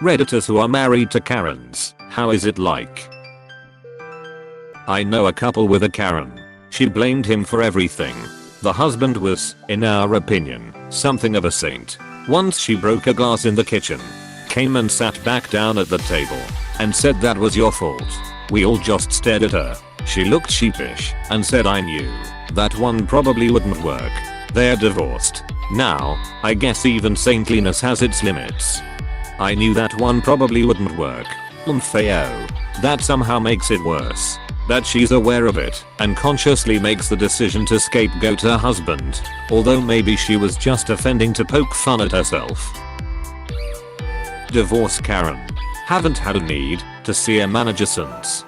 Redditors who are married to Karens, how is it like? I know a couple with a Karen. She blamed him for everything. The husband was, in our opinion, something of a saint. Once she broke a glass in the kitchen, came and sat back down at the table, and said that was your fault. We all just stared at her. She looked sheepish, and said I knew that one probably wouldn't work. They're divorced now. I guess even saintliness has its limits. I knew that one probably wouldn't work. Feo. That somehow makes it worse. That she's aware of it and consciously makes the decision to scapegoat her husband, although maybe she was just offending to poke fun at herself. Divorce Karen. Haven't had a need to see a manager since.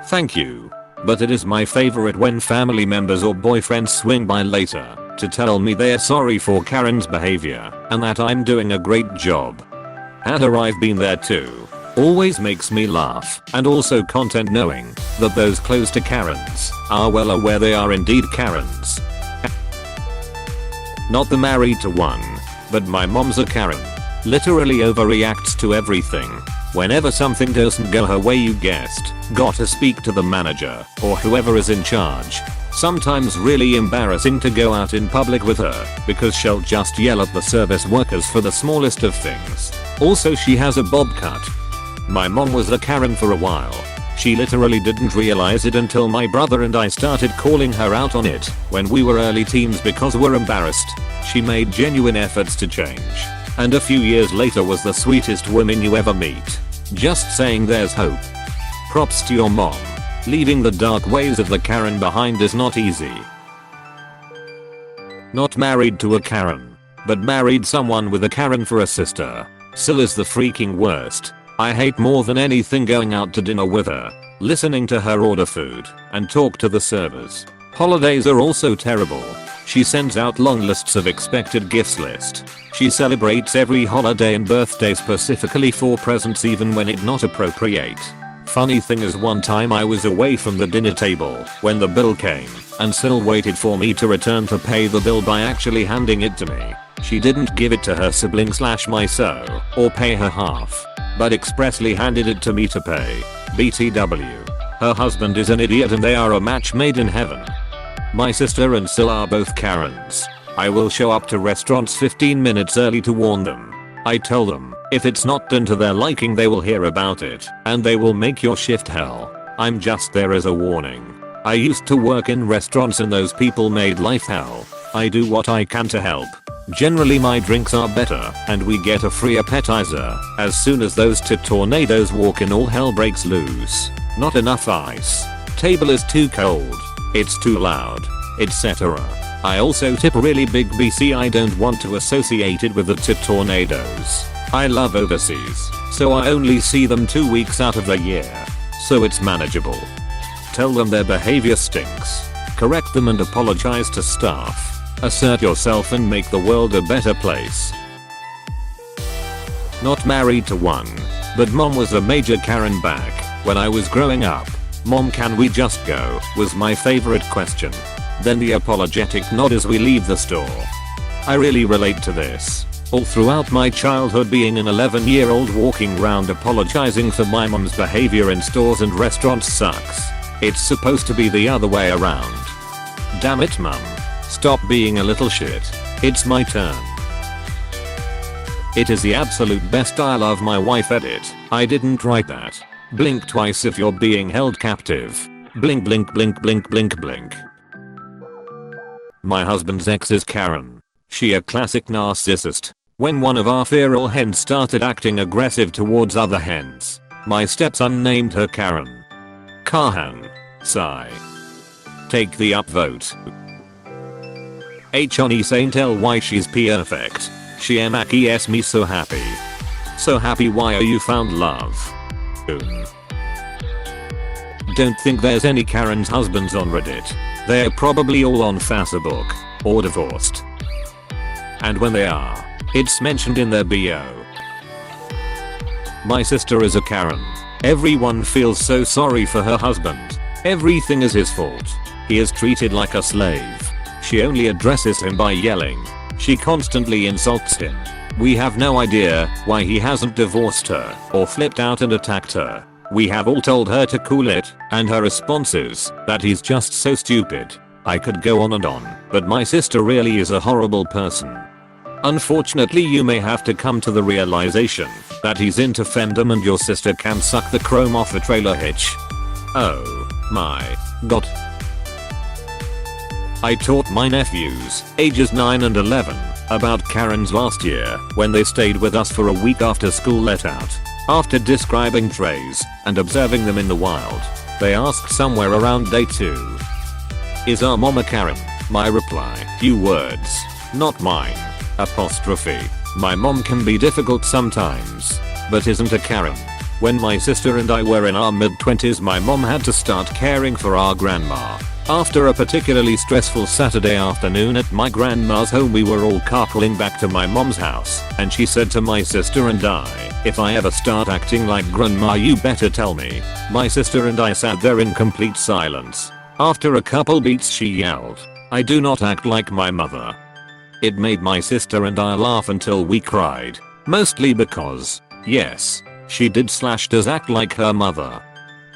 Thank you. But it is my favorite when family members or boyfriends swing by later to tell me they're sorry for Karen's behavior and that I'm doing a great job. And I've been there too. Always makes me laugh, and also content knowing that those close to Karens are well aware they are indeed Karens. Not the married to one, but my mom's a Karen. Literally overreacts to everything. Whenever something doesn't go her way, you guessed, gotta speak to the manager or whoever is in charge. Sometimes really embarrassing to go out in public with her because she'll just yell at the service workers for the smallest of things. Also, she has a bob cut. My mom was a Karen for a while. She literally didn't realize it until my brother and I started calling her out on it when we were early teens because we're embarrassed. She made genuine efforts to change, and a few years later was the sweetest woman you ever meet. Just saying, there's hope. Props to your mom. Leaving the dark ways of the Karen behind is not easy. Not married to a Karen, but married someone with a Karen for a sister. Sil is the freaking worst. I hate more than anything going out to dinner with her, listening to her order food, and talk to the servers. Holidays are also terrible. She sends out long lists of expected gifts list. She celebrates every holiday and birthday specifically for presents even when it not appropriate. Funny thing is, one time I was away from the dinner table when the bill came, and Sil waited for me to return to pay the bill by actually handing it to me. She didn't give it to her sibling / myso, or pay her half, but expressly handed it to me to pay. BTW. Her husband is an idiot and they are a match made in heaven. My sister and Sil are both Karens. I will show up to restaurants 15 minutes early to warn them. I tell them, if it's not done to their liking they will hear about it, and they will make your shift hell. I'm just there as a warning. I used to work in restaurants and those people made life hell. I do what I can to help. Generally my drinks are better, and we get a free appetizer. As soon as those tit tornadoes walk in, all hell breaks loose. Not enough ice. Table is too cold. It's too loud, etc. I also tip really big BC. I don't want to associate it with the tit tornadoes. I love overseas, so I only see them 2 weeks out of the year. So it's manageable. Tell them their behavior stinks. Correct them and apologize to staff. Assert yourself and make the world a better place. Not married to one, but mom was a major Karen back when I was growing up. Mom, can we just go? Was my favorite question. Then the apologetic nod as we leave the store. I really relate to this. All throughout my childhood, being an 11-year-old walking around apologizing for my mom's behavior in stores and restaurants sucks. It's supposed to be the other way around. Damn it, mom. Stop being a little shit. It's my turn. It is the absolute best. I love my wife. Edit. I didn't write that. Blink twice if you're being held captive. Blink blink blink blink blink blink. My husband's ex is Karen. She a classic narcissist. When one of our feral hens started acting aggressive towards other hens, my stepson named her Karen. Kahan. Sigh. Take the upvote. Honey Saint Ly, she's perfect. She makes me so happy. So happy. Why are you found love? Don't think there's any Karen's husbands on Reddit. They're probably all on Facebook or divorced. And when they are, it's mentioned in their bio. My sister is a Karen. Everyone feels so sorry for her husband. Everything is his fault. He is treated like a slave. She only addresses him by yelling. She constantly insults him. We have no idea why he hasn't divorced her or flipped out and attacked her. We have all told her to cool it, and her response is that he's just so stupid. I could go on and on, but my sister really is a horrible person. Unfortunately, you may have to come to the realization that he's into femdom and your sister can suck the chrome off a trailer hitch. Oh my god. I taught my nephews, ages 9 and 11, about Karens last year when they stayed with us for a week after school let out. After describing trays and observing them in the wild, they asked somewhere around day 2. Is our mom a Karen? My reply, few words, not mine. Apostrophe. My mom can be difficult sometimes, but isn't a Karen. When my sister and I were in our mid-20s, my mom had to start caring for our grandma. After a particularly stressful Saturday afternoon at my grandma's home, we were all carpooling back to my mom's house, and she said to my sister and I, if I ever start acting like grandma, you better tell me. My sister and I sat there in complete silence. After a couple beats she yelled, I do not act like my mother. It made my sister and I laugh until we cried. Mostly because, yes, she does act like her mother.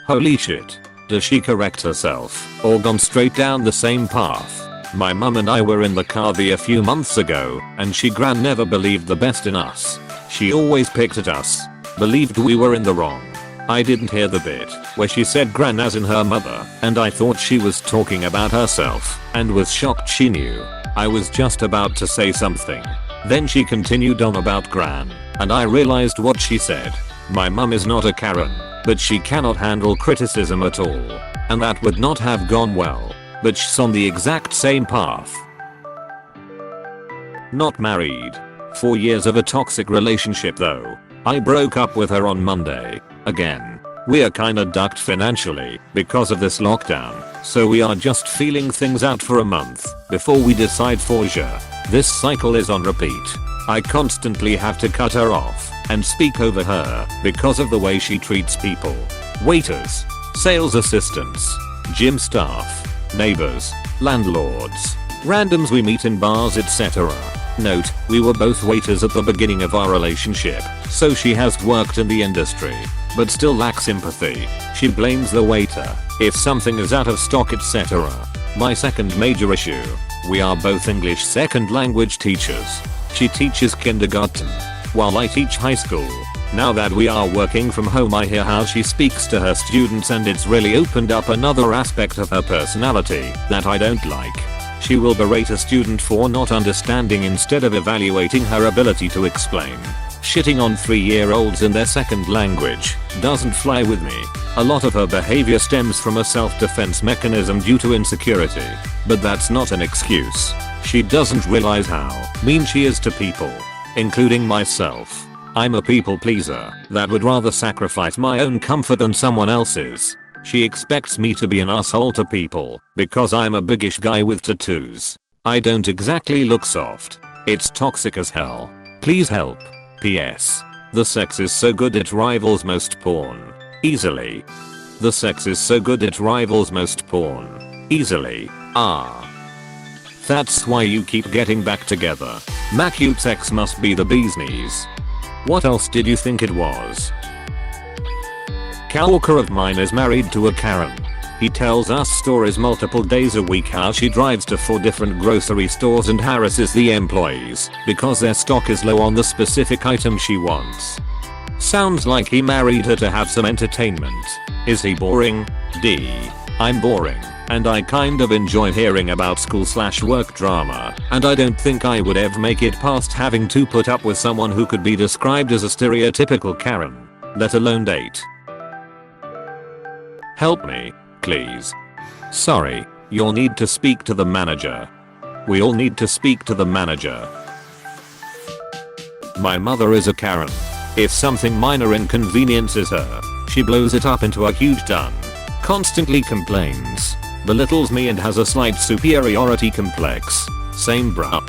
Holy shit. Does she correct herself or gone straight down the same path? My mum and I were in the car a few months ago, and she never believed the best in us. She always picked at us, believed we were in the wrong. I didn't hear the bit where she said gran as in her mother, and I thought she was talking about herself and was shocked she knew. I was just about to say something. Then she continued on about gran, and I realized what she said. My mum is not a Karen, but she cannot handle criticism at all. And that would not have gone well. But she's on the exact same path. Not married. 4 years of a toxic relationship though. I broke up with her on Monday. Again. We are kinda ducked financially because of this lockdown, so we are just feeling things out for a month before we decide for sure. This cycle is on repeat. I constantly have to cut her off and speak over her because of the way she treats people. Waiters, sales assistants, gym staff, neighbors, landlords, randoms we meet in bars, etc. Note, we were both waiters at the beginning of our relationship, so she has worked in the industry, but still lacks empathy. She blames the waiter if something is out of stock, etc. My second major issue, we are both English second language teachers. She teaches kindergarten, while I teach high school. Now that we are working from home, I hear how she speaks to her students, and it's really opened up another aspect of her personality that I don't like. She will berate a student for not understanding instead of evaluating her ability to explain. Shitting on 3-year-olds in their second language doesn't fly with me. A lot of her behavior stems from a self-defense mechanism due to insecurity, but that's not an excuse. She doesn't realize how mean she is to people, including myself. I'm a people pleaser that would rather sacrifice my own comfort than someone else's. She expects me to be an asshole to people because I'm a biggish guy with tattoos. I don't exactly look soft. It's toxic as hell. Please help. PS. The sex is so good it rivals most porn. Easily. The sex is so good it rivals most porn. Easily. That's why you keep getting back together. Macute sex must be the bee's knees. What else did you think it was? Coworker of mine is married to a Karen. He tells us stories multiple days a week how she drives to 4 different grocery stores and harasses the employees because their stock is low on the specific item she wants. Sounds like he married her to have some entertainment. Is he boring? D. I'm boring, and I kind of enjoy hearing about school/work drama, and I don't think I would ever make it past having to put up with someone who could be described as a stereotypical Karen, let alone date. Help me, please. Sorry, you'll need to speak to the manager. We all need to speak to the manager. My mother is a Karen. If something minor inconveniences her, she blows it up into a huge done. Constantly complains, belittles me, and has a slight superiority complex. Same bruh.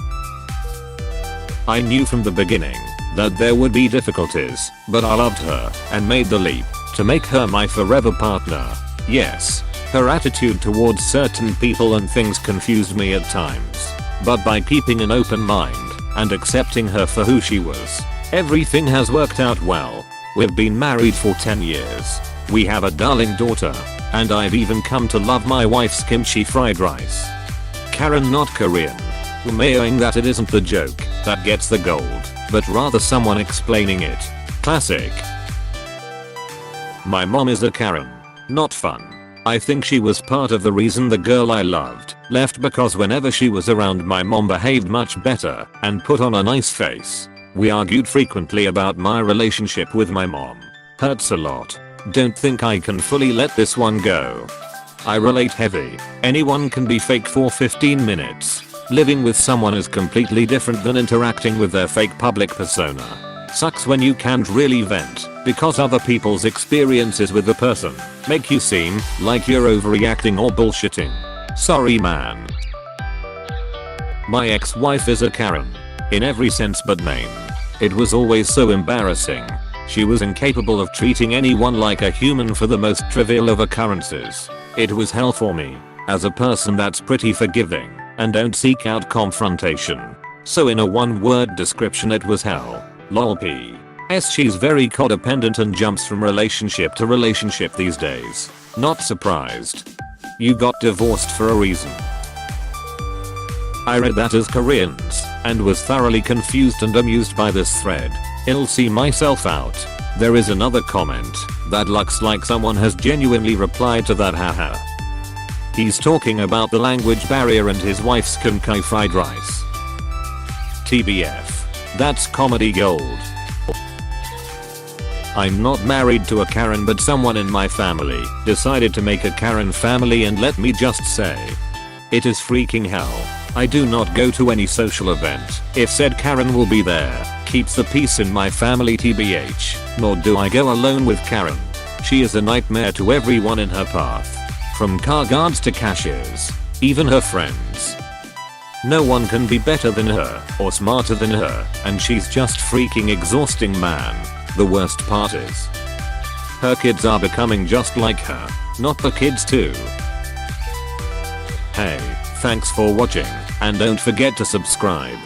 I knew from the beginning that there would be difficulties, but I loved her and made the leap to make her my forever partner. Yes, her attitude towards certain people and things confused me at times, but by keeping an open mind and accepting her for who she was. Everything has worked out well. We've been married for 10 years. We have a darling daughter, and I've even come to love my wife's kimchi fried rice. Karen, not Korean. Umaying that it isn't the joke that gets the gold, but rather someone explaining it. Classic. My mom is a Karen. Not fun. I think she was part of the reason the girl I loved left, because whenever she was around my mom behaved much better and put on a nice face. We argued frequently about my relationship with my mom. Hurts a lot. Don't think I can fully let this one go. I relate heavy. Anyone can be fake for 15 minutes. Living with someone is completely different than interacting with their fake public persona. Sucks when you can't really vent because other people's experiences with the person make you seem like you're overreacting or bullshitting. Sorry man. My ex-wife is a Karen. In every sense but name. It was always so embarrassing. She was incapable of treating anyone like a human for the most trivial of occurrences. It was hell for me, as a person that's pretty forgiving and don't seek out confrontation. So in a one-word description, it was hell. Lol p.s. She's very codependent and jumps from relationship to relationship these days. Not surprised. You got divorced for a reason. I read that as Koreans and was thoroughly confused and amused by this thread. I'll see myself out. There is another comment that looks like someone has genuinely replied to that, haha. He's talking about the language barrier and his wife's kimchi fried rice. TBF. That's comedy gold. I'm not married to a Karen, but someone in my family decided to make a Karen family, and let me just say, it is freaking hell. I do not go to any social event if said Karen will be there. Keeps the peace in my family tbh. Nor do I go alone with Karen. She is a nightmare to everyone in her path. From car guards to cashiers. Even her friends. No one can be better than her or smarter than her, and she's just freaking exhausting, man. The worst part is, her kids are becoming just like her. Not the kids too. Hey, thanks for watching, and don't forget to subscribe.